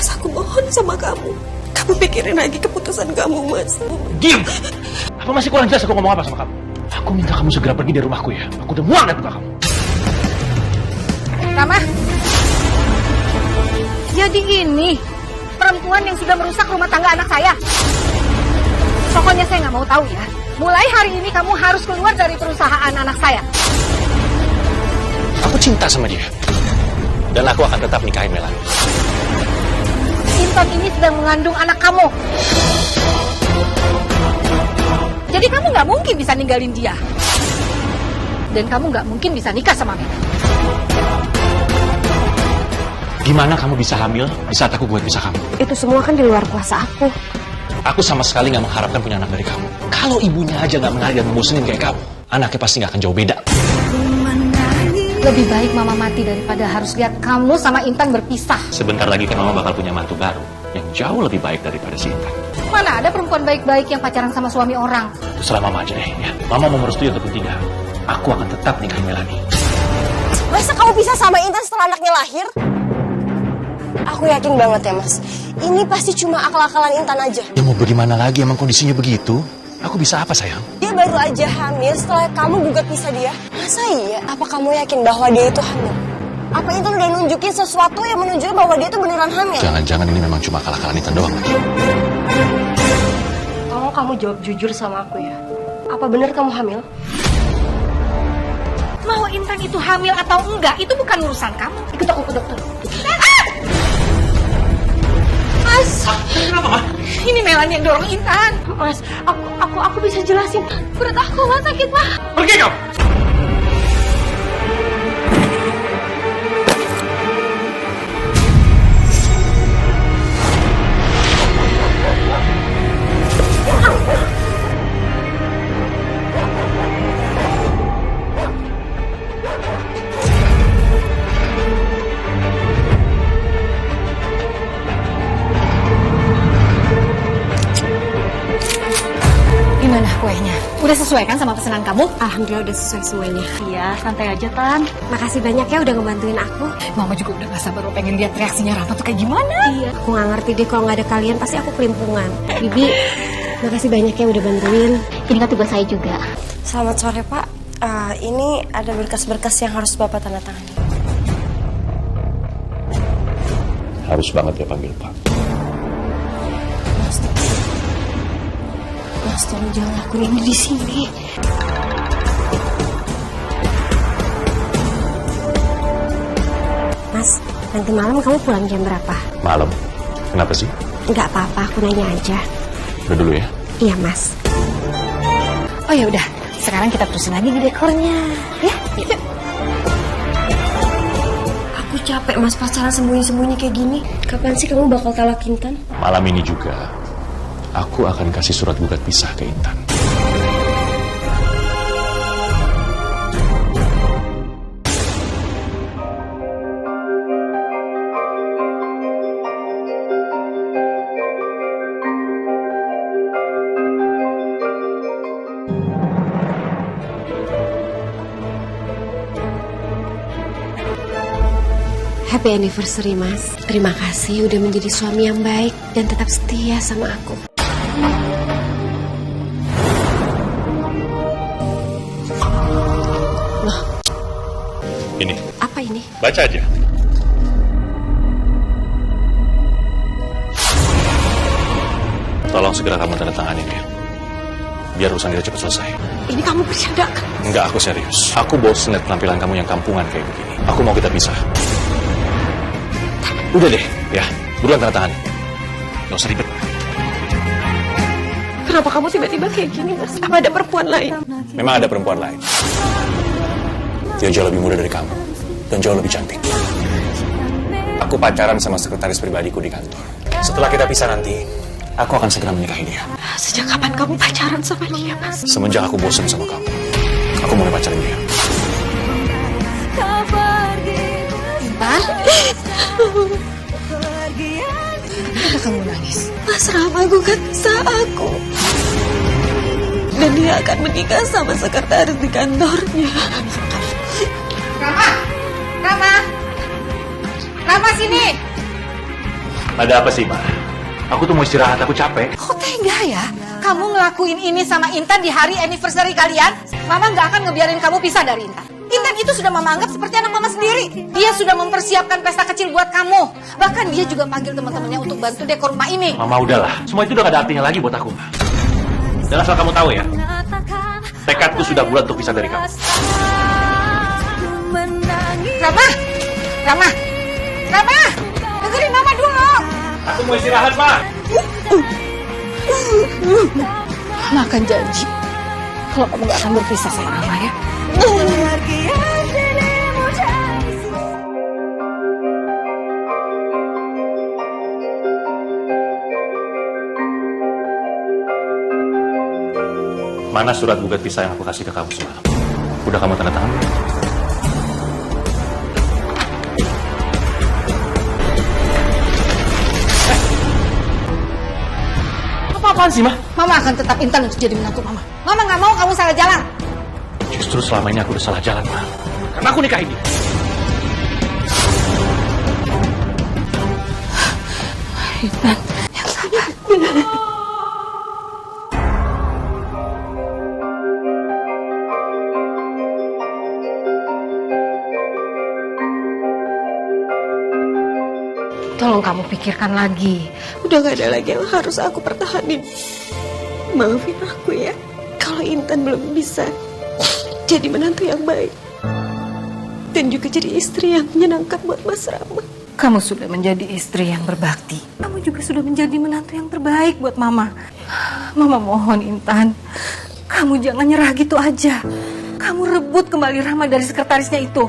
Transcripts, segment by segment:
Mas, aku mohon sama kamu. Kamu pikirin lagi keputusan kamu, Mas. Diam! Apa masih kurang jelas aku ngomong apa sama kamu? Aku minta kamu segera pergi dari rumahku ya. Aku udah muak lihat muka kamu. Rama, jadi ini perempuan yang sudah merusak rumah tangga anak saya. Pokoknya saya nggak mau tahu ya. Mulai hari ini kamu harus keluar dari perusahaan anak saya. Aku cinta sama dia. Dan aku akan tetap nikahin Melanie. Intan ini sedang mengandung anak kamu. Jadi kamu nggak mungkin bisa ninggalin dia. Dan kamu nggak mungkin bisa nikah sama Mel. Gimana kamu bisa hamil di saat aku buat bisa kamu? Itu semua kan di luar kuasa aku. Aku sama sekali nggak mengharapkan punya anak dari kamu. Kalau ibunya aja nggak menarik dan membosenin kayak kamu, anaknya pasti nggak akan jauh beda. Lebih baik Mama mati daripada harus lihat kamu sama Intan berpisah. Sebentar lagi kan Mama bakal punya mantu baru yang jauh lebih baik daripada si Intan. Mana ada perempuan baik-baik yang pacaran sama suami orang? Terserah Mama aja deh ya. Mama mau merestui ataupun tidak, aku akan tetap nikahin Melanie. Masa kamu bisa sama Intan setelah anaknya lahir? Aku yakin banget ya, Mas. Ini pasti cuma akal-akalan Intan aja. Ya mau bagaimana lagi, emang kondisinya begitu? Aku bisa apa sayang? Dia baru aja hamil setelah kamu gugat pisah dia. Masa iya? Apa kamu yakin bahwa dia itu hamil? Apa Intan udah nunjukin sesuatu yang menunjukkan bahwa dia itu beneran hamil? Jangan-jangan ini memang cuma akal-akalan Intan doang lagi. Tolong kamu jawab jujur sama aku ya. Apa bener kamu hamil? Mau Intan itu hamil atau enggak, itu bukan urusan kamu. Ikut aku ke dokter. Mas, Kenapa, Ma? ini Melanie yang dorong Intan. Mas, aku bisa jelasin. Perut aku nggak sakit, Pak. Pergi kamu! Gimana kuenya? Udah sesuai kan sama pesanan kamu? Alhamdulillah udah sesuai semuanya. Iya, santai aja, Tan. Makasih banyak ya udah ngebantuin aku. Mama juga udah gak sabar pengen lihat reaksinya Rama tuh kayak gimana. Iya. Aku nggak ngerti deh kalau nggak ada kalian pasti aku kelimpungan. Bibi, makasih banyak ya udah bantuin. Ini kan tugas saya juga. Selamat sore Pak. Ini ada berkas-berkas yang harus Bapak tanda tangani. Harus banget ya panggil Pak. Mas, tolong jangan lakuin ini di sini. Mas, nanti malam kamu pulang jam berapa? Malam. Kenapa sih? Nggak apa-apa, aku nanya aja. Udah dulu ya. Iya, Mas. Oh ya udah, sekarang kita terusin lagi di dekornya. Ya, yuk. Aku capek Mas pacaran sembunyi-sembunyi kayak gini. Kapan sih kamu bakal talak Intan? Malam ini juga, aku akan kasih surat gugat pisah ke Intan. Happy anniversary, Mas. Terima kasih udah menjadi suami yang baik dan tetap setia sama aku. Loh, Ini, apa ini? baca aja. Tolong segera kamu tanda tanganin ya. Biar urusan kita cepat selesai. Ini kamu bercanda kan? Enggak, aku serius. Aku bosen liat penampilan kamu yang kampungan kayak begini. Aku mau kita pisah. Udah deh, ya. Buruan tanda tangan. Gak usah ribet. Kenapa kamu tiba-tiba kayak gini, Mas? Apa ada perempuan lain? Memang ada perempuan lain. Dia jauh lebih muda dari kamu. Dan jauh lebih cantik. Aku pacaran sama sekretaris pribadiku di kantor. Setelah kita pisah nanti, aku akan segera menikahi dia. Sejak kapan kamu pacaran sama dia, Mas? Semenjak aku bosan sama kamu, aku mulai pacarin dia. Intan? Kenapa kamu nangis? Mas Rama gugat pisah aku. Dan dia akan menikah sama sekretaris di kantornya. Rama! Rama! Rama sini! Ada apa sih, Ma? Aku tuh mau istirahat, aku capek. Kok tega ya? Kamu ngelakuin ini sama Intan di hari anniversary kalian? Mama nggak akan ngebiarin kamu pisah dari Intan. Intan itu sudah mama anggap seperti anak mama sendiri. Dia sudah mempersiapkan pesta kecil buat kamu. Bahkan dia juga panggil teman-temannya untuk bantu dekor rumah ini. Mama udahlah, semua itu udah gak ada artinya lagi buat aku, Ma. Dan asal kamu tahu ya, tekadku sudah bulat untuk pisah dari kamu. Rama! Rama! Rama! Dengerin mama dulu! Aku mau istirahat, Ma. Mama akan janji kalau kamu gak akan berpisah sama Rama ya. Mana surat gugat pisah yang aku kasih ke kamu semalam? Udah kamu tanda tangan? Apa-apaan sih, Ma? Mama akan tetap Intan untuk jadi menantu Mama. Mama nggak mau kamu salah jalan. Justru selama ini aku udah salah jalan, Ma. Karena aku nikahin dia. Intan, yang sabar. Tolong kamu pikirkan lagi. Udah gak ada lagi yang harus aku pertahanin. Maafin aku ya, kalau Intan belum bisa jadi menantu yang baik. Dan juga jadi istri yang menyenangkan buat Mas Rama. Kamu sudah menjadi istri yang berbakti. Kamu juga sudah menjadi menantu yang terbaik buat Mama. Mama mohon Intan, kamu jangan nyerah gitu aja. Kamu rebut kembali Rama dari sekretarisnya itu.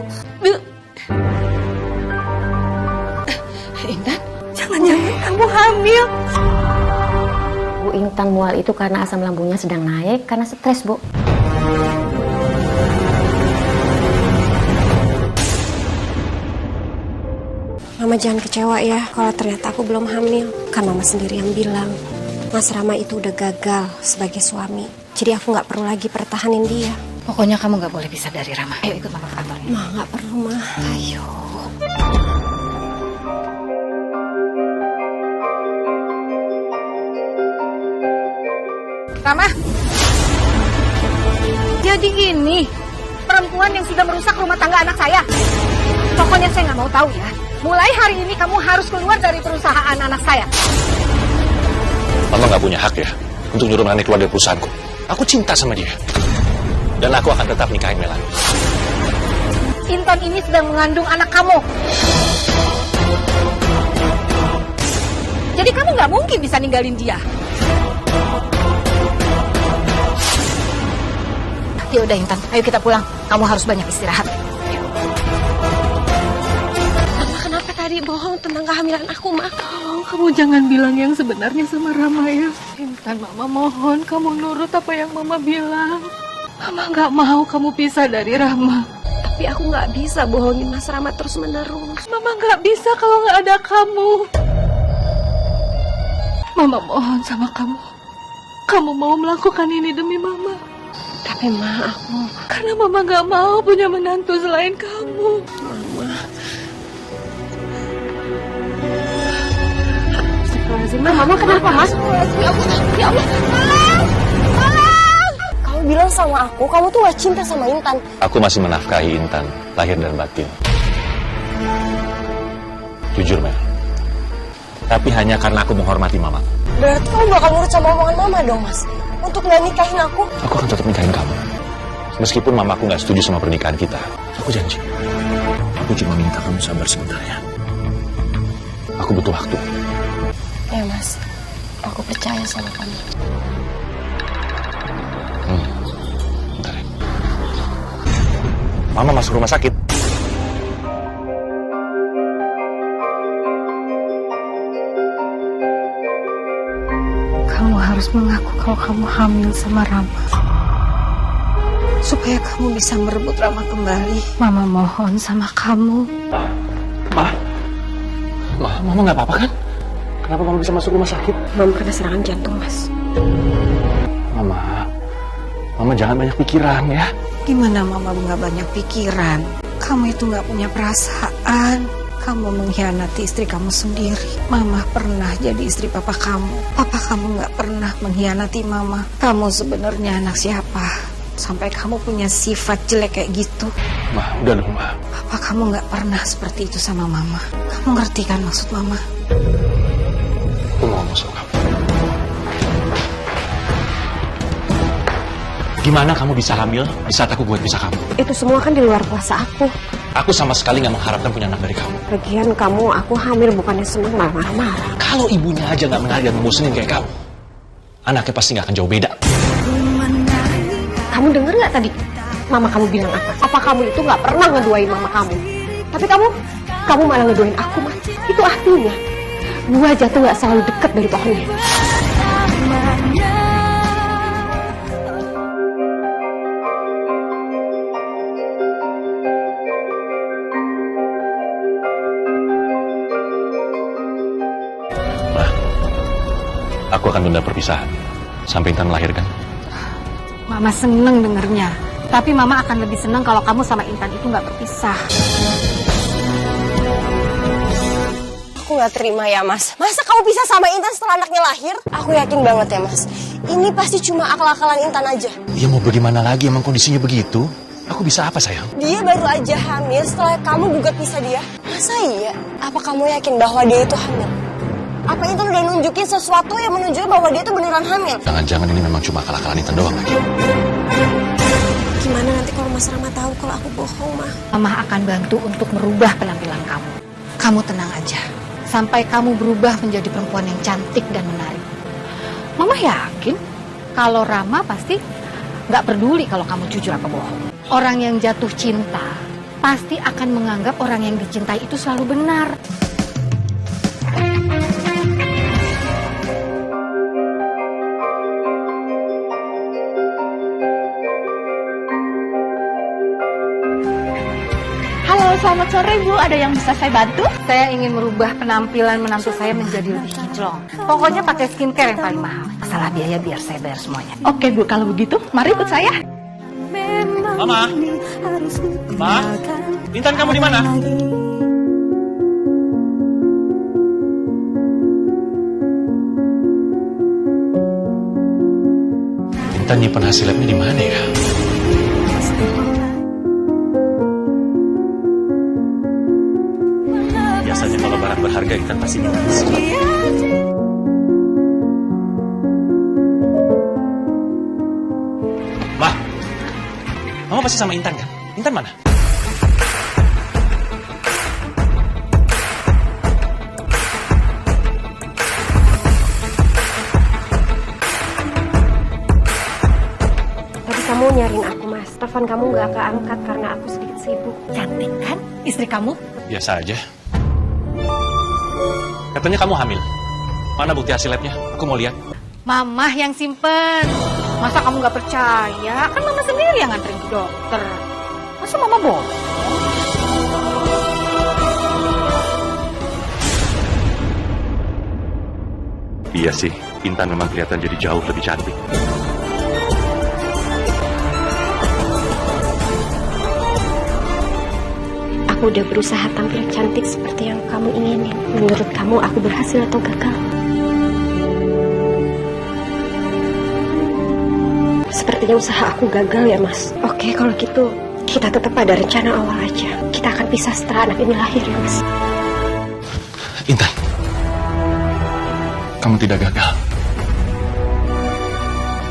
Intan, Jangan-jangan kamu hamil. Bu, Intan mual itu karena asam lambungnya sedang naik karena stres, Bu. Mama jangan kecewa ya kalau ternyata aku belum hamil. Kan Mama sendiri yang bilang Mas Rama itu udah gagal sebagai suami. Jadi aku gak perlu lagi pertahanin dia. Pokoknya kamu gak boleh pisah dari Rama. Ayo ikut Mama ke kantornya. Ma, gak perlu, Ma. Ayo. Rama. Jadi ini perempuan yang sudah merusak rumah tangga anak saya. Pokoknya saya nggak mau tahu ya. Mulai hari ini kamu harus keluar dari perusahaan anak saya. Mama nggak punya hak ya untuk nyuruh Melani keluar dari perusahaanku. Aku cinta sama dia. Dan aku akan tetap nikahin Melani. Intan ini sedang mengandung anak kamu. Jadi kamu nggak mungkin bisa ninggalin dia. Ya udah Intan, ayo kita pulang. Kamu harus banyak istirahat. Mama kenapa tadi bohong tentang kehamilan aku, Ma? Tolong kamu jangan bilang yang sebenarnya sama Rama ya. Intan, Mama mohon kamu nurut apa yang Mama bilang. Mama nggak mau kamu pisah dari Rama. Tapi aku gak bisa bohongin Mas Rama terus-menerus. Mama nggak bisa kalau nggak ada kamu. Mama mohon sama kamu. Kamu mau melakukan ini demi Mama. Tapi Ma, aku... Karena Mama nggak mau punya menantu selain kamu. Mama... Mama kenapa, Mas? Ya Allah, kamu bilang sama aku, kamu tuh gak cinta sama Intan. Aku masih menafkahi Intan, lahir dan batin. Jujur, Mel. Tapi hanya karena aku menghormati Mama. Berarti kamu bakal nurut sama omongan Mama dong, Mas? Untuk gak nikahin aku? Aku akan tetap nikahin kamu. Meskipun mamaku gak setuju sama pernikahan kita. Aku janji. Aku cuma minta kamu sabar sebentar ya. Aku butuh waktu. Ya, Mas. Aku percaya sama kamu. Bentar ya. Mama masuk rumah sakit. Kamu harus mengaku kalau kamu hamil sama Rama. Supaya kamu bisa merebut Rama kembali. Mama mohon sama kamu. Mama nggak apa-apa kan? Kenapa Mama bisa masuk rumah sakit? Mama kena serangan jantung, Mas. Mama jangan banyak pikiran ya. Gimana Mama nggak banyak pikiran? Kamu itu nggak punya perasaan. Kamu mengkhianati istri kamu sendiri. Mama pernah jadi istri papa kamu. Papa kamu gak pernah mengkhianati mama. Kamu sebenarnya anak siapa? Sampai kamu punya sifat jelek kayak gitu. Ma, udah dong, Ma. Papa kamu gak pernah seperti itu sama mama. Kamu ngerti kan maksud mama? Aku mau ngomong sama kamu. Gimana kamu bisa hamil di saat aku buat bisa kamu? Itu semua kan di luar kuasa aku. Aku sama sekali nggak mengharapkan punya anak dari kamu. Lagian kamu, aku hamil bukannya seneng malah marah-marah. Kalau ibunya aja nggak menghargai dan memusuhin kayak kamu, anaknya pasti nggak akan jauh beda. Kamu denger nggak tadi mama kamu bilang apa? Apa kamu itu nggak pernah ngeduain mama kamu? Tapi kamu malah ngeduain aku, Mas. Itu artinya buah jatuh nggak selalu dekat dari pohonnya. Aku akan tunda perpisahan sampai Intan melahirkan. Mama seneng dengernya. Tapi Mama akan lebih seneng kalau kamu sama Intan itu gak berpisah. Aku gak terima ya, Mas. Masa kamu bisa sama Intan setelah anaknya lahir? Aku yakin banget ya, Mas. Ini pasti cuma akal-akalan Intan aja. Ya mau bagaimana lagi, emang kondisinya begitu. Aku bisa apa, sayang? Dia baru aja hamil setelah kamu gugat pisah dia. Masa iya? Apa kamu yakin bahwa dia itu hamil? Apa Intan udah nunjukin sesuatu yang menunjukkan bahwa dia itu beneran hamil? Jangan-jangan ini memang cuma akal-akalan Intan doang lagi. Gimana nanti kalau Mas Rama tahu kalau aku bohong, Ma? Mama akan bantu untuk merubah penampilan kamu. Kamu tenang aja. Sampai kamu berubah menjadi perempuan yang cantik dan menarik. Mama yakin kalau Rama pasti gak peduli kalau kamu jujur apa bohong. Orang yang jatuh cinta pasti akan menganggap orang yang dicintai itu selalu benar. Halo, selamat sore Bu. Ada yang bisa saya bantu? Saya ingin merubah penampilan menantu saya menjadi lebih kinclong. Pokoknya pakai skincare yang paling mahal. Masalah biaya biar saya bayar semuanya. Oke Bu, kalau begitu mari ikut saya. Mama, Ma, Intan kamu di mana? Intan nyimpan hasil labnya di mana ya? Biasanya kalau barang berharga Intan pasti minta. Ma, Mama pasti sama Intan kan? Intan mana? Tadi kamu nyariin aku, Mas. Telepon kamu nggak keangkat karena aku sedikit sibuk. Cantik kan istri kamu? Biasa aja. Katanya kamu hamil. Mana bukti hasil labnya? Aku mau lihat. Mama yang simpen. Masa kamu gak percaya? Kan Mama sendiri yang nganterin ke dokter. Masa Mama bohong? Iya sih, Intan memang kelihatan jadi jauh lebih cantik. Aku udah berusaha tampil cantik seperti yang kamu inginin. Menurut kamu aku berhasil atau gagal? Sepertinya usaha aku gagal ya, Mas. Oke, kalau gitu kita tetap pada rencana awal aja. Kita akan pisah setelah anak ini lahir ya, Mas. Intan, kamu tidak gagal.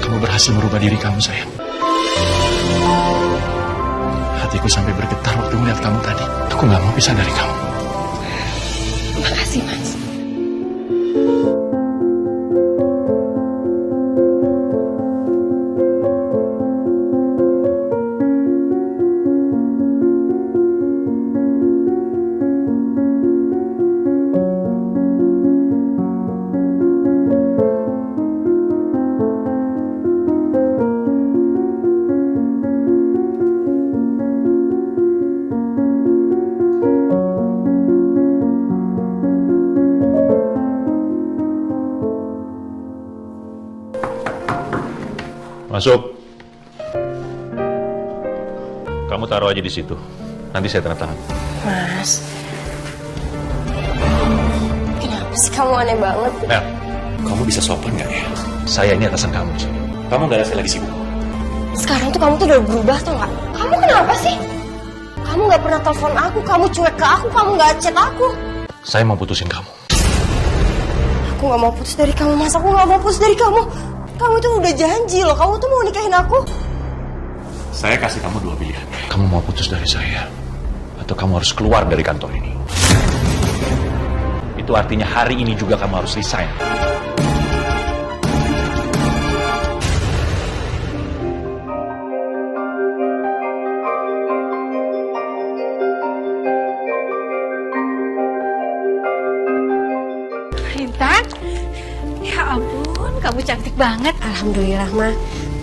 Kamu berhasil merubah diri kamu, sayang. Hatiku sampai bergetar waktu melihat kamu tadi. Aku gak mau pisah dari kamu. Makasih, Mas. Masuk. Kamu taruh aja di situ. Nanti saya tanda tangan. Mas, sih, kamu aneh banget. Mel, kamu bisa sopan nggak ya? Saya ini atasan kamu. Kamu nggak ada saya lagi sibuk. Sekarang tuh kamu tuh udah berubah tuh nggak? Kamu kenapa sih? Kamu nggak pernah telepon aku, kamu cuek ke aku, kamu nggak chat aku. Saya mau putusin kamu. Aku nggak mau putus dari kamu, Mas. Aku nggak mau putus dari kamu. Kamu tuh udah janji loh, kamu tuh mau nikahin aku. Saya kasih kamu dua pilihan. Kamu mau putus dari saya, atau kamu harus keluar dari kantor ini. Itu artinya hari ini juga kamu harus resign. Intan, ya ampun, kamu cantik banget. Alhamdulillah, Ma.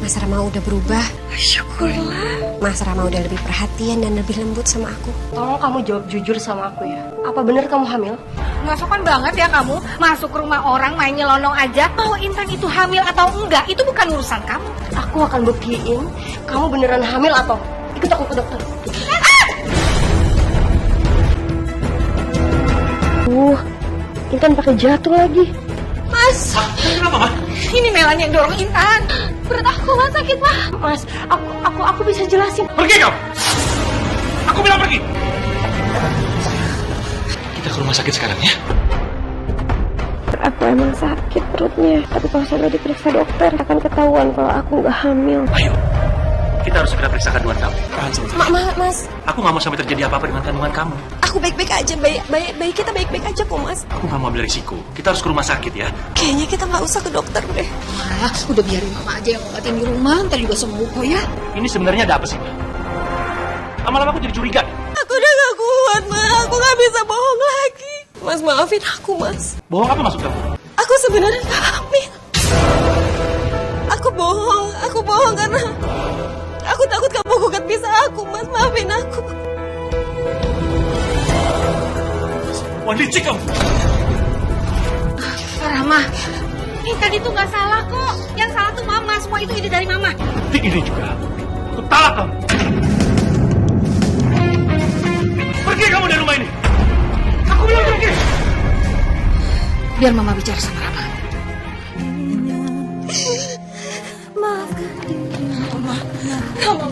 Mas Rama udah berubah. Syukurlah. Mas Rama udah lebih perhatian dan lebih lembut sama aku. Tolong kamu jawab jujur sama aku ya. Apa bener kamu hamil? Nggak sopan banget ya kamu masuk ke rumah orang main nyelonong aja. Mau Intan itu hamil atau enggak, itu bukan urusan kamu. Aku akan buktiin kamu beneran hamil atau ikut aku ke dokter. Intan pakai jatuh lagi. Mas, Kenapa, Ma? ini Melanie yang dorong Intan. Perut aku Mas sakit, Mas. Mas, aku bisa jelasin. Pergi kamu! Aku bilang pergi! Kita ke rumah sakit sekarang ya. Aku emang sakit perutnya, tapi kalau sudah diperiksa dokter akan ketahuan kalau aku nggak hamil. Ayo, kita harus segera periksa kandungan kamu. Mas, Aku nggak mau sampai terjadi apa-apa dengan kandungan kamu. aku baik-baik aja, bayi kita baik-baik aja kok, Mas. Aku nggak mau ambil risiko. Kita harus ke rumah sakit ya. Kayaknya kita nggak usah ke dokter deh. Malah udah biarin mama aja yang ngobatin di rumah, ntar juga sembuh kok ya. Ini sebenarnya ada apa sih, Ma? Lama-lama aku jadi curiga deh. Aku udah gak kuat, Ma. Aku gak bisa bohong lagi. Mas, maafin aku, Mas. Bohong apa maksud kamu? Aku sebenarnya gak hamil. Aku bohong karena aku takut kamu gugat bisa aku, Mas. Maafin aku. Wan licik kamu! Rama, Intan itu nggak salah kok. Yang salah tuh mama, semua itu ide dari mama. Tik ini juga. Aku talak kamu. Pergi kamu dari rumah ini. Aku bilang pergi. Biar mama bicara sama Rama.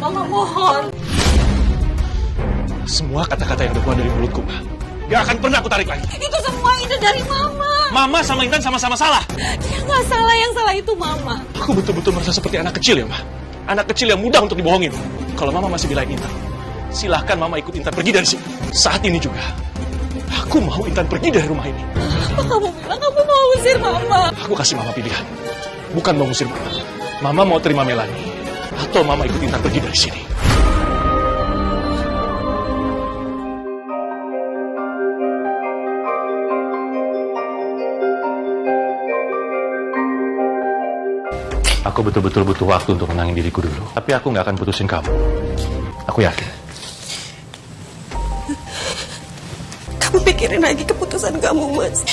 Mama mohon. Semua kata-kata yang keluar dari mulutku, Ma, gak akan pernah aku tarik lagi. Itu semua ide dari mama. Mama sama Intan sama-sama salah. Dia nggak salah, yang salah itu mama. Aku betul-betul merasa seperti anak kecil ya, Ma. Anak kecil yang mudah untuk dibohongin. Kalau Mama masih belain Intan, silahkan Mama ikut Intan pergi dari sini. Saat ini juga, aku mau Intan pergi dari rumah ini. Apa kamu bilang kamu mau usir mama? Aku kasih Mama pilihan. Bukan mau ngusir Mama. Mama mau terima Melanie, atau Mama ikut Intan pergi dari sini. Aku betul-betul butuh waktu untuk menangin diriku dulu. Tapi aku nggak akan putusin kamu. Aku yakin. Kamu pikirin lagi keputusan kamu, Mas.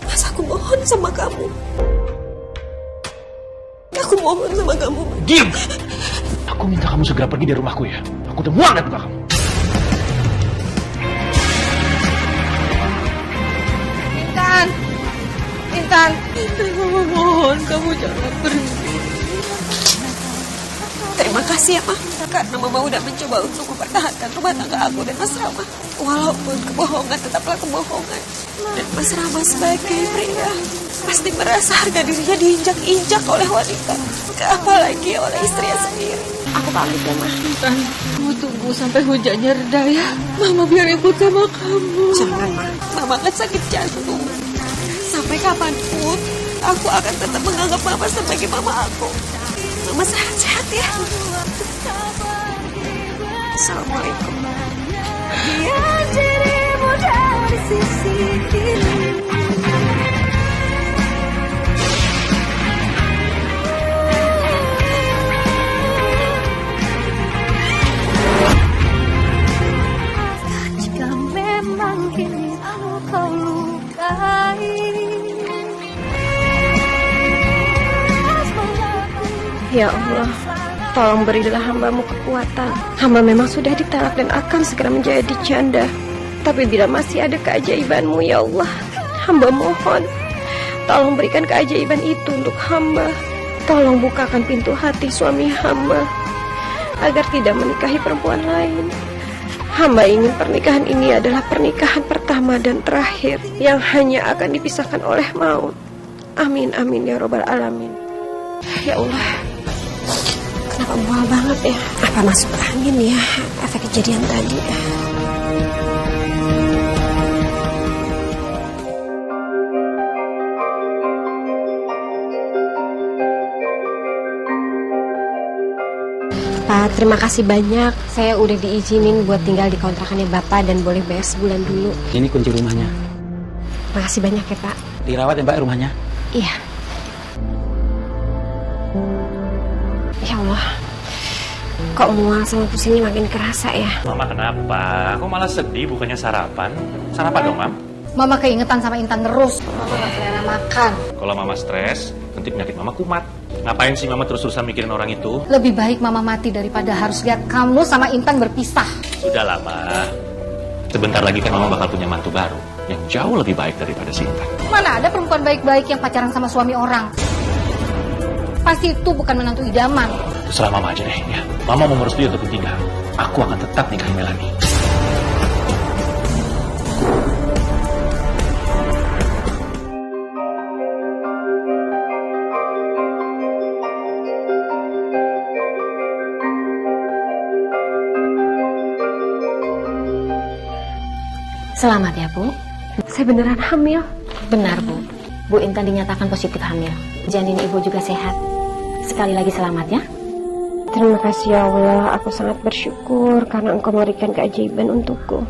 Mas, aku mohon sama kamu. Aku mohon sama kamu, Mas. Diam! Aku minta kamu segera pergi dari rumahku ya. Aku udah muak lihat muka kamu. Intan, mama mohon kamu jangan pergi. Terima kasih ya, Ma. Karena Mama udah mencoba untuk mempertahankan rumah tangga aku dan Mas Rama. Walaupun kebohongan tetaplah kebohongan. Dan Mas Rama sebagai pria pasti merasa harga dirinya diinjak-injak oleh wanita. Apalagi oleh istrinya sendiri. Aku pamit ya, Ma. Intan, kamu tunggu sampai hujannya reda ya. Mama biar ikut sama kamu. Jangan, Ma. Mama kan sakit jantung. Sampai kapanpun, aku akan tetap menganggap Mama sebagai mama aku. Mama sehat-sehat ya. Assalamualaikum. Biar dirimu dari sisi kiri. Jika memang kini kau lukai, Ya Allah, tolong berilah hamba-Mu kekuatan. Hamba memang sudah ditalak dan akan segera menjadi janda. Tapi bila masih ada keajaiban-Mu, ya Allah, Hamba mohon, tolong berikan keajaiban itu untuk hamba. Tolong bukakan pintu hati suami hamba agar tidak menikahi perempuan lain. Hamba ingin pernikahan ini adalah pernikahan pertama dan terakhir yang hanya akan dipisahkan oleh maut. Amin, amin ya robbal alamin. Ya Allah, kenapa mual banget ya? Apa masuk angin ya efek kejadian tadi? Pak, terima kasih banyak. Saya udah diizinin buat tinggal di kontrakannya Bapak dan boleh bayar sebulan dulu. Ini kunci rumahnya. Makasih banyak ya, Pak. Dirawat ya Mbak rumahnya? Iya. Ya Allah, kok mual sama pusingnya makin kerasa ya? Mama kenapa? Kok malah sedih bukannya sarapan? Sarapan dong, Mam. Mama keingetan sama Intan terus. Mama gak selera makan. Kalau Mama stres, nanti penyakit Mama kumat. Ngapain sih Mama terus-terusan mikirin orang itu? Lebih baik Mama mati daripada harus lihat kamu sama Intan berpisah. Sudah lama. Sebentar lagi kan Mama bakal punya mantu baru yang jauh lebih baik daripada si Intan. Mana ada perempuan baik-baik yang pacaran sama suami orang? Pasti itu bukan menantu idaman. Terserah Mama aja deh ya. Mama mau merestui ataupun tidak, aku akan tetap nikahin Melanie. Selamat ya, Bu. Saya beneran hamil. Benar, Bu. Bu Intan dinyatakan positif hamil. Janin Ibu juga sehat. Sekali lagi selamat ya. Terima kasih ya Allah. Aku sangat bersyukur karena Engkau memberikan keajaiban untukku.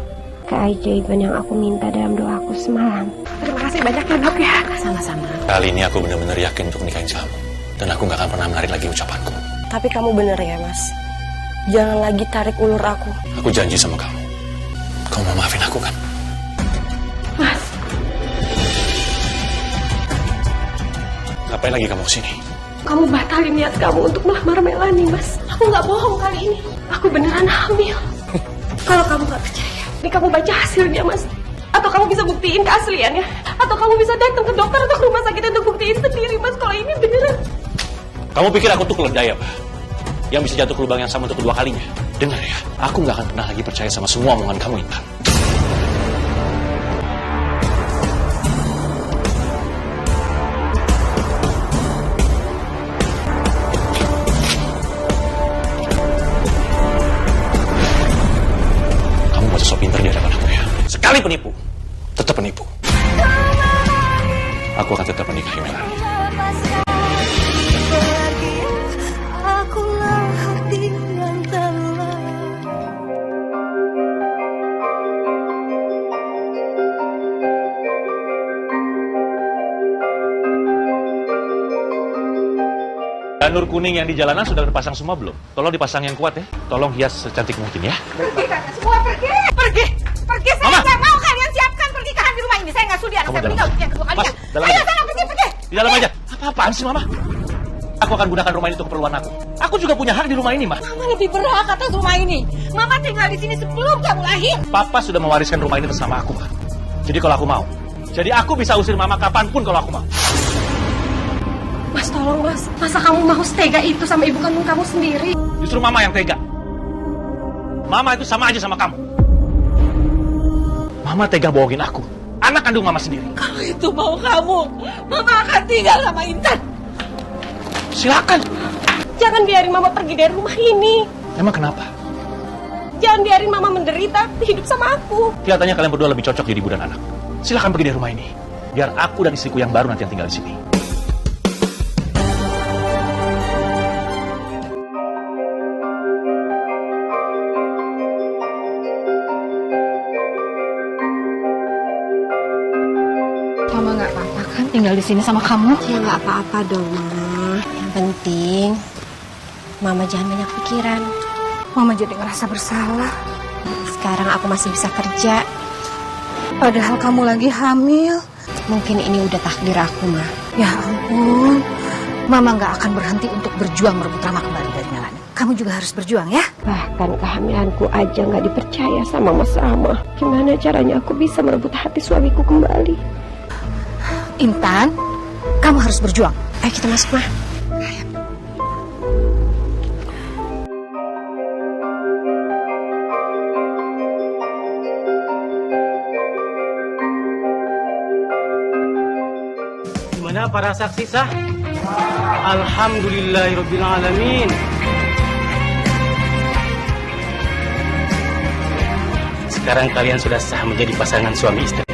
Keajaiban yang aku minta dalam doaku semalam. Terima kasih banyak ya, Dok ya. Sama-sama. Kali ini aku benar-benar yakin untuk nikahin kamu. Dan aku gak akan pernah menarik lagi ucapanku. Tapi kamu bener ya, Mas. Jangan lagi tarik ulur aku. Aku janji sama kamu. Kamu mau maafin aku kan? Mas, Ngapain lagi kamu kesini? kamu batalin niat kamu untuk melamar Melanie, Mas. Aku nggak bohong kali ini. Aku beneran hamil. Kalau kamu nggak percaya, ini kamu baca hasilnya, Mas. Atau kamu bisa buktiin keasliannya. Atau kamu bisa datang ke dokter atau ke rumah sakit untuk buktiin sendiri, Mas. Kalau ini beneran. Kamu pikir aku tuh keledai apa? Yang bisa jatuh ke lubang yang sama untuk kedua kalinya? Dengar ya, aku nggak akan pernah lagi percaya sama semua omongan kamu, Intan. Kamu gak usah pintar di hadapan aku ya. Sekali penipu, tetap penipu. Aku akan tetap menikahi Melanie. Janur kuning yang di jalanan sudah terpasang semua belum? Tolong dipasang yang kuat ya. Tolong hias secantik mungkin ya. Semua pergi! Pergi! Pergi! Saya nggak mau kalian siapkan pernikahan di rumah ini. Saya nggak sudi anak Kamu saya dalam. meninggal yang kedua kalinya. Mas, dalam Ayo aja. sana pergi! Pergi! Di dalam aja. Apa-apaan sih Mama? Aku akan gunakan rumah ini untuk keperluan aku. Aku juga punya hak di rumah ini, Ma. Mama lebih berhak atas rumah ini. Mama tinggal di sini sebelum kamu lahir. Papa sudah mewariskan rumah ini bersama aku, Ma. Jadi kalau aku mau. Jadi aku bisa usir Mama kapanpun kalau aku mau. Mas, tolong, Mas. Masa kamu mau setega itu sama ibu kandung kamu sendiri? Justru Mama yang tega. Mama itu sama aja sama kamu. Mama tega bohongin aku. Anak kandung Mama sendiri. Kalau itu mau kamu, Mama akan tinggal sama Intan. Silakan. Jangan biarin Mama pergi dari rumah ini. Emang kenapa? Jangan biarin Mama menderita hidup sama aku. Kelihatannya kalian berdua lebih cocok jadi ibu dan anak. Silakan pergi dari rumah ini. Biar aku dan istriku yang baru nanti yang tinggal di sini. Mama nggak apa-apa kan tinggal di sini sama kamu? Ya nggak apa-apa dong, Mama. Yang penting Mama jangan banyak pikiran. Mama jadi ngerasa bersalah. Sekarang aku masih bisa kerja. Padahal kamu lagi hamil. Mungkin ini udah takdir aku, Ma. Ya ampun. Mama nggak akan berhenti untuk berjuang merebut Rama kembali dari Melanie. Kamu juga harus berjuang ya. Bahkan kehamilanku aja nggak dipercaya sama Mas Rama. Gimana caranya aku bisa merebut hati suamiku kembali? Intan, kamu harus berjuang. Ayo kita masuk, Ma. Gimana para saksi sah? Alhamdulillahirrabbilalamin. Sekarang kalian sudah sah menjadi pasangan suami istri.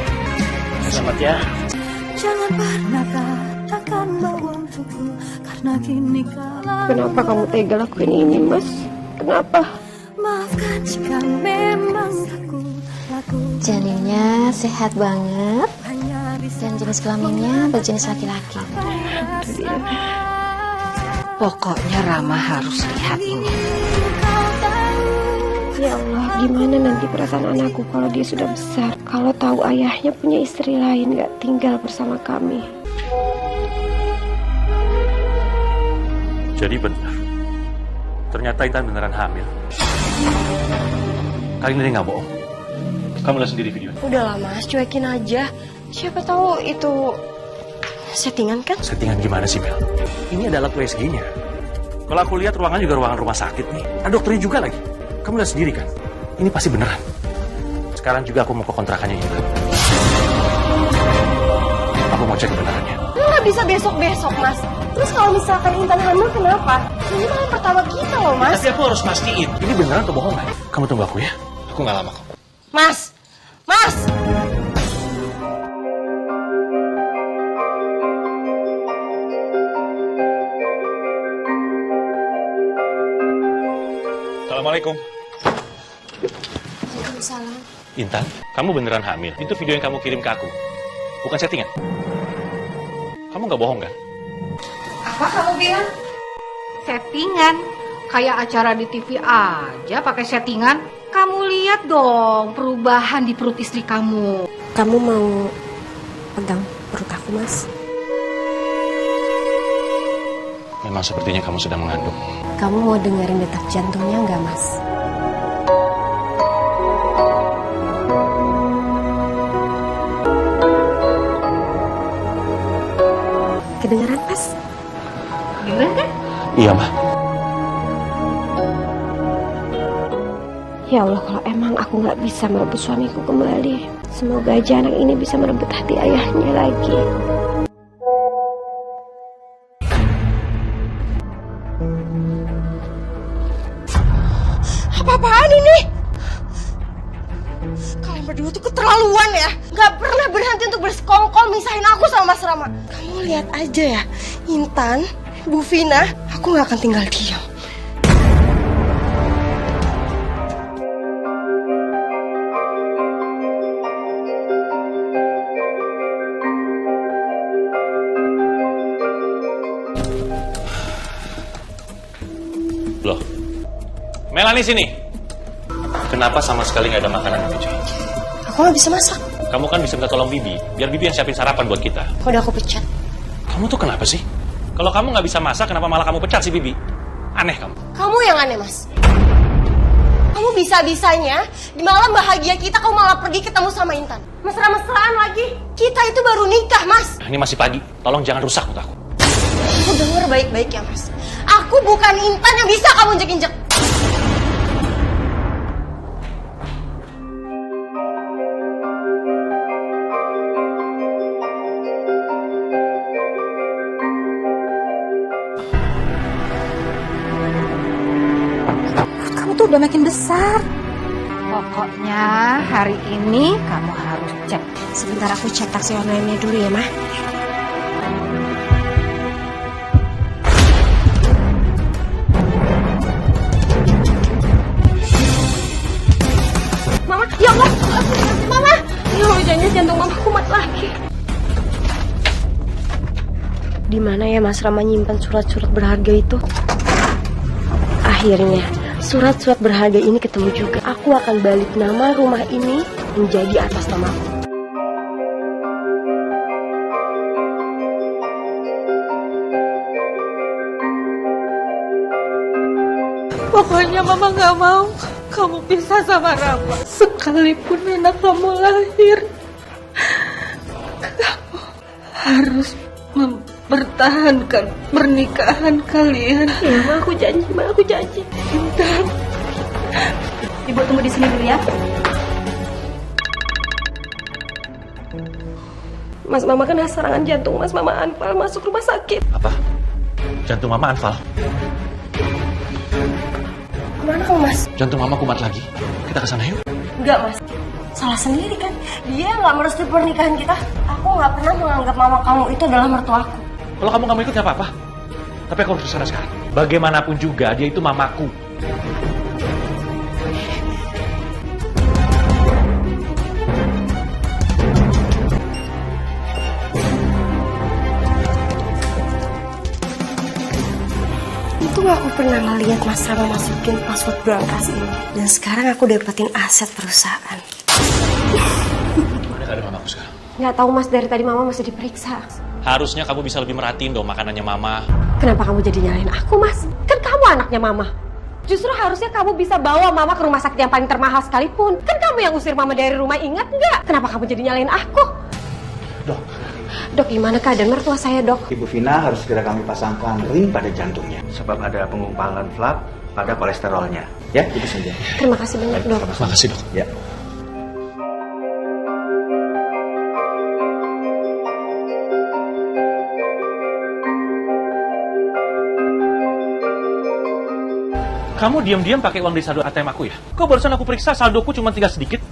Selamat ya. Jangan pernah katakan bahwa untukku, karena kini kalau Kenapa kamu tega lakuin ini, Mas? Kenapa? maafkan jika memang aku lakukan Janinnya sehat banget hanya bisa dan jenis kelaminnya berjenis laki-laki. Pokoknya Rama harus lihat ini. kau tahu. Ya Allah, gimana nanti perasaan anakku kalau dia sudah besar? Kalau tahu ayahnya punya istri lain gak tinggal bersama kami. Jadi benar. Ternyata Intan beneran hamil. Kali ini nggak bohong. Kamu lihat sendiri videonya. Udahlah, Mas, cuekin aja. Siapa tahu itu settingan kan? Settingan gimana sih, Mel? Ini adalah USG-nya. Kalau aku lihat ruangan juga ruangan rumah sakit nih. Ada dokternya juga lagi. Kamu lihat sendiri kan? Ini pasti beneran. Sekarang juga aku mau ke kontrakannya Intan. Aku mau cek kebenarannya. Nggak bisa besok-besok, Mas. Terus kalau misalkan Intan hamil kenapa? Ini malam pertama kita loh, Mas. Tapi aku harus mastiin. Ini beneran atau bohongan? Kamu tunggu aku ya. Aku nggak lama kok. Mas! Mas! Assalamualaikum. Waalaikumsalam. Intan, kamu beneran hamil. Itu video yang kamu kirim ke aku. Bukan settingan. Kamu nggak bohong kan? Apa kamu bilang? Settingan? Kayak acara di TV aja pakai settingan? Kamu lihat dong perubahan di perut istri kamu. Kamu mau pegang perut aku, Mas? Memang sepertinya kamu sedang mengandung. Kamu mau dengerin detak jantungnya nggak, Mas? Kedengeran, Mas? Gimana kan? Iya, Mah. Ya Allah, kalau emang aku nggak bisa merebut suamiku kembali, semoga aja anak ini bisa merebut hati ayahnya lagi. Apa-apaan ini? Kalian berdua tuh keterlaluan ya. Nggak pernah berhenti untuk bersekongkol misahin aku sama Mas Rama. Kamu lihat aja ya, Intan, Bu Vina, aku nggak akan tinggal diam. Loh, Melanie sini. Kenapa sama sekali nggak ada makanan di meja? Aku nggak bisa masak. Kamu kan bisa minta tolong Bibi, biar Bibi yang siapin sarapan buat kita. Udah aku pecat. Kamu tuh kenapa sih? Kalau kamu nggak bisa masak, kenapa malah kamu pecat sih Bibi? Aneh kamu. Kamu yang aneh, Mas. Kamu bisa-bisanya di malam bahagia kita kamu malah pergi ketemu sama Intan. Mesra-mesraan lagi. Kita itu baru nikah, Mas. Ini masih pagi, tolong jangan rusak mood aku. Kamu denger baik-baik ya, Mas. Aku bukan Intan yang bisa kamu injek-injek. Kamu tuh udah makin besar. Pokoknya hari ini kamu harus cek. Sebentar aku cek taksi online-nya dulu ya, Ma. Mama, ya Allah. Mama. Ya Allah, jantung Mama kumat lagi. Di mana ya Mas Rama nyimpan surat-surat berharga itu? Akhirnya, surat-surat berharga ini ketemu juga. Aku akan balik nama rumah ini menjadi atas namaku. Pokoknya Mama gak mau kamu pisah sama Rama. Sekalipun anak kamu lahir, kamu harus mempertahankan pernikahan kalian. Ya, Ma, aku janji, Ma, aku janji. Intan. Ibu tunggu di sini dulu ya. Mas, Mama kena serangan jantung, Mas. Mama anfal masuk rumah sakit. Apa? Jantung mama anfal? Kemana kamu, Mas? Jantung mama kumat lagi. Kita kesana yuk. Enggak, Mas. Salah sendiri kan. Dia nggak merestui pernikahan kita. Aku nggak pernah menganggap mama kamu itu adalah mertuaku. Kalau kamu nggak mau ikut nggak apa-apa. Tapi aku harus kesana sekarang. Bagaimanapun juga dia itu mamaku. Itu aku pernah lihat Mas Rama masukin password berangkas ini. Dan sekarang aku dapetin aset perusahaan. Mana keadaan mamaku sekarang? Nggak tahu, Mas, dari tadi Mama masih diperiksa. Harusnya kamu bisa lebih merhatiin dong makanannya mama. Kenapa kamu jadi nyalain aku, Mas? Kan kamu anaknya Mama. Justru harusnya kamu bisa bawa Mama ke rumah sakit yang paling termahal sekalipun. Kan kamu yang usir Mama dari rumah, ingat nggak? Kenapa kamu jadi nyalain aku? Dok, Dok, gimana keadaan mertua saya, Dok? Ibu Vina harus segera kami pasangkan ring pada jantungnya. Sebab ada pengumpangan flap pada kolesterolnya. Ya, itu saja. Terima kasih banyak, Dok. Terima kasih dok. Ya. Kamu diam-diam pakai uang di saldo ATM aku ya? Kok barusan aku periksa saldoku cuma tinggal sedikit?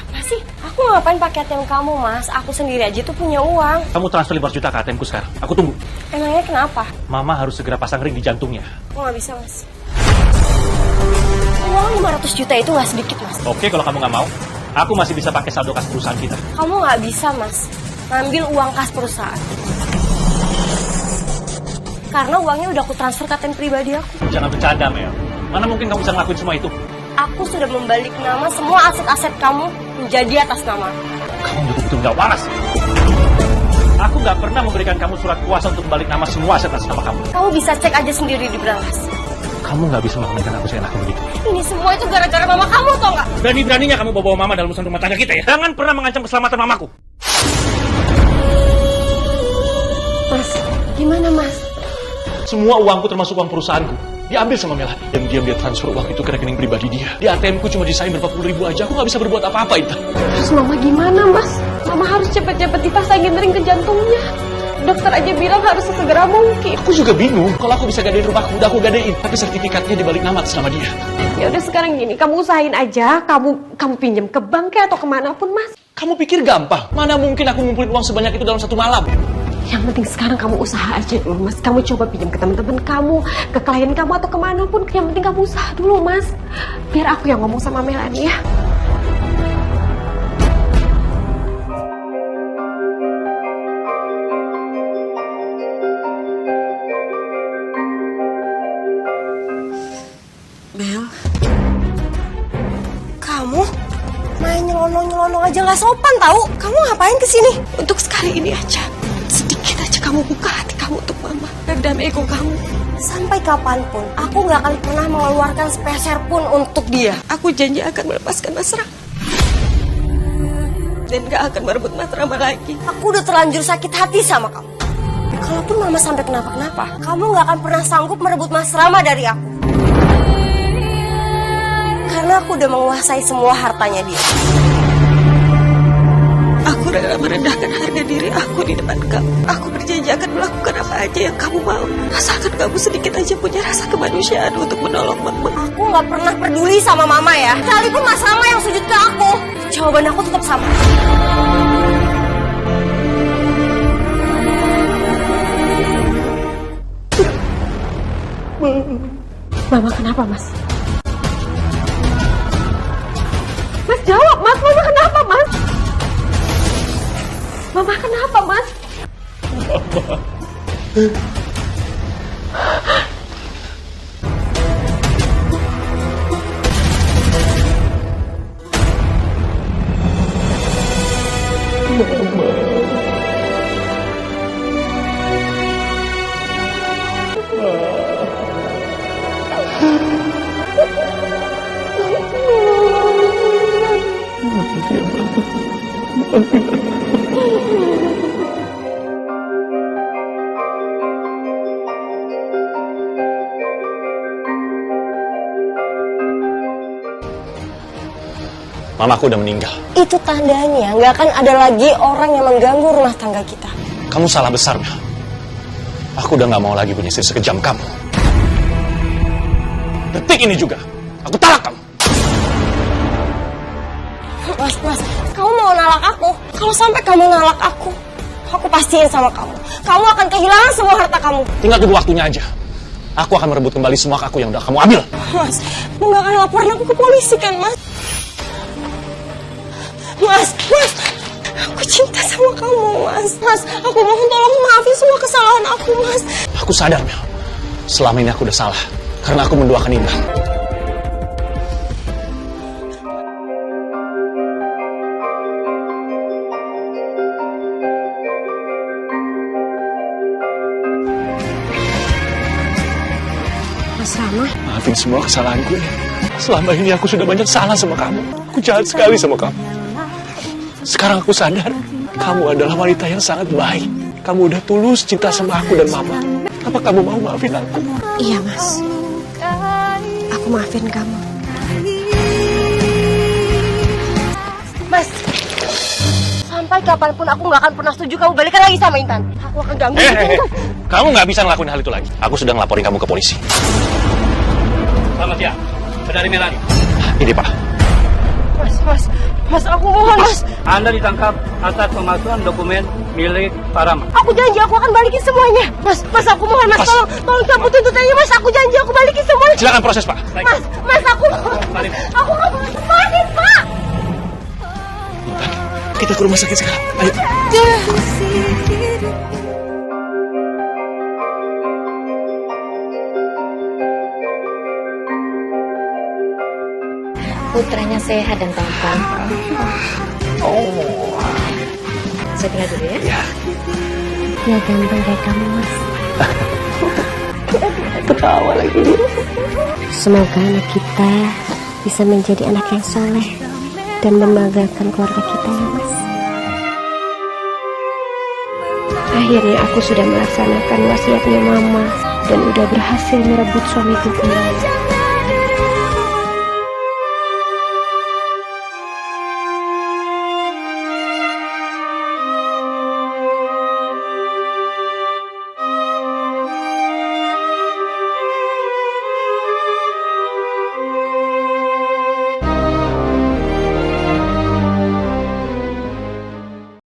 Apa sih? Aku ngapain pakai ATM kamu, Mas? Aku sendiri aja tuh punya uang. Kamu transfer 5 juta ke ATMku sekarang. Aku tunggu. Emangnya kenapa? Mama harus segera pasang ring di jantungnya. Aku nggak bisa, Mas. Uang 500 juta itu nggak sedikit, Mas. Oke, kalau kamu nggak mau, aku masih bisa pakai saldo kas perusahaan kita. Kamu nggak bisa, Mas, ngambil uang kas perusahaan. Karena uangnya udah aku transfer ke ATM pribadi aku. Jangan bercanda, Mel. Mana mungkin kamu bisa ngelakuin semua itu? Aku sudah membalik nama semua aset-aset kamu menjadi atas nama. Kamu betul-betul nggak waras. Aku nggak pernah memberikan kamu surat kuasa untuk membalik nama semua aset atas nama kamu. Kamu bisa cek aja sendiri di berangkas. Kamu nggak bisa melakukan aku seenaknya begitu. Ini semua itu gara-gara mama kamu, tau nggak? Berani-beraninya kamu bawa mama dalam urusan rumah tangga kita ya? Jangan pernah mengancam keselamatan mamaku. Mas, gimana, Mas? Semua uangku termasuk uang perusahaanku diambil sama Melani. Diam-diam dia transfer uang itu ke rekening pribadi dia. Di ATM-ku cuma disain berapa puluh ribu aja. Aku nggak bisa berbuat apa-apa, Intan. Terus Mama gimana, Mas? Mama harus cepet-cepet dipasangin ring ke jantungnya. Dokter aja bilang harus sesegera mungkin. Aku juga bingung. Kalau aku bisa gadein rumahku, udah aku gadein. Tapi sertifikatnya dibalik nama atas nama dia. Ya udah sekarang gini, kamu usahain aja. Kamu pinjam ke bank atau kemanapun, Mas. Kamu pikir gampang? Mana mungkin aku ngumpulin uang sebanyak itu dalam satu malam? Yang penting sekarang kamu usaha aja dulu, Mas. Kamu coba pinjam ke teman-teman kamu, ke klien kamu atau kemanapun. Yang penting kamu usaha dulu, Mas. Biar aku yang ngomong sama Melani ya. Mel, kamu main nyelonong-nyelonong aja nggak sopan tahu. Kamu ngapain kesini? Untuk sekali ini aja. Sedikit aja kamu buka hati kamu untuk Mama. Redam ego kamu. Sampai kapanpun, aku gak akan pernah mengeluarkan sepeser pun untuk dia. Aku janji akan melepaskan Mas Rama. Dan gak akan merebut Mas Rama lagi. Aku udah terlanjur sakit hati sama kamu. Kalaupun Mama sampai kenapa-kenapa, kamu gak akan pernah sanggup merebut Mas Rama dari aku. Karena aku udah menguasai semua hartanya dia. Aku rela merendahkan harga diri aku di depan kamu. Aku berjanji akan melakukan apa aja yang kamu mau. Asalkan kamu sedikit aja punya rasa kemanusiaan untuk menolong Mama. Aku gak pernah peduli sama Mama ya. Sekalipun Mas Rama yang sujud ke aku, jawaban aku tetap sama. Mama kenapa, Mas? Mas jawab, Mas. Mama kenapa, Mas? Mama kenapa, Mas? Mama. Mamaku udah meninggal. Itu tandanya nggak akan ada lagi orang yang mengganggu rumah tangga kita. Kamu salah besar, Mel. Aku udah gak mau lagi punya istri sekejam kamu. Detik ini juga, aku talak kamu. Mas, kamu mau nalak aku? Kalau sampai kamu nalak aku pastiin sama kamu. Kamu akan kehilangan semua harta kamu. Tinggal tunggu waktunya aja. Aku akan merebut kembali semua aku yang udah kamu ambil. Mas, kamu gak akan laporin aku ke polisi kan, Mas? Mas, aku cinta sama kamu, Mas. Mas, aku mohon tolong maafin semua kesalahan aku, Mas. Aku sadar, Mel. Selama ini aku udah salah. Karena aku mendoakan Intan. Mas Rama, Maafin semua kesalahanku ya. Selama ini aku sudah banyak salah sama kamu. Aku jahat sekali sama kamu. Sekarang aku sadar, kamu adalah wanita yang sangat baik. Kamu udah tulus cinta sama aku dan Mama. Apa kamu mau maafin aku? iya Mas. Aku maafin kamu. Mas, sampai kapanpun aku gak akan pernah setuju kamu balikan lagi sama Intan. Aku akan ganggu. Kamu nggak bisa ngelakuin hal itu lagi. Aku sudah ngelaporin kamu ke polisi. Selamat siang. Saudari Melani. Ini Pak. Mas, aku mohon, Mas. Anda ditangkap atas pemalsuan dokumen milik Pak Rama. Aku janji aku akan balikin semuanya. Mas, aku mohon, Mas. Tolong cabut tuntutannya, Mas. Aku janji aku balikin semuanya. Silakan proses, Pak. Mas, aku mohon. Aku nggak mau lepasin, Pak. Kita ke rumah sakit sekarang. Ayo. Putranya sehat dan tampan. Oh. Saya tinggal dulu ya. Ya. Ya ganteng kayak kamu, Mas. Ketawa lagi. Semoga anak kita bisa menjadi anak yang soleh dan membanggakan keluarga kita ya, Mas. Akhirnya aku sudah melaksanakan wasiatnya Mama dan udah berhasil merebut suamiku kembali.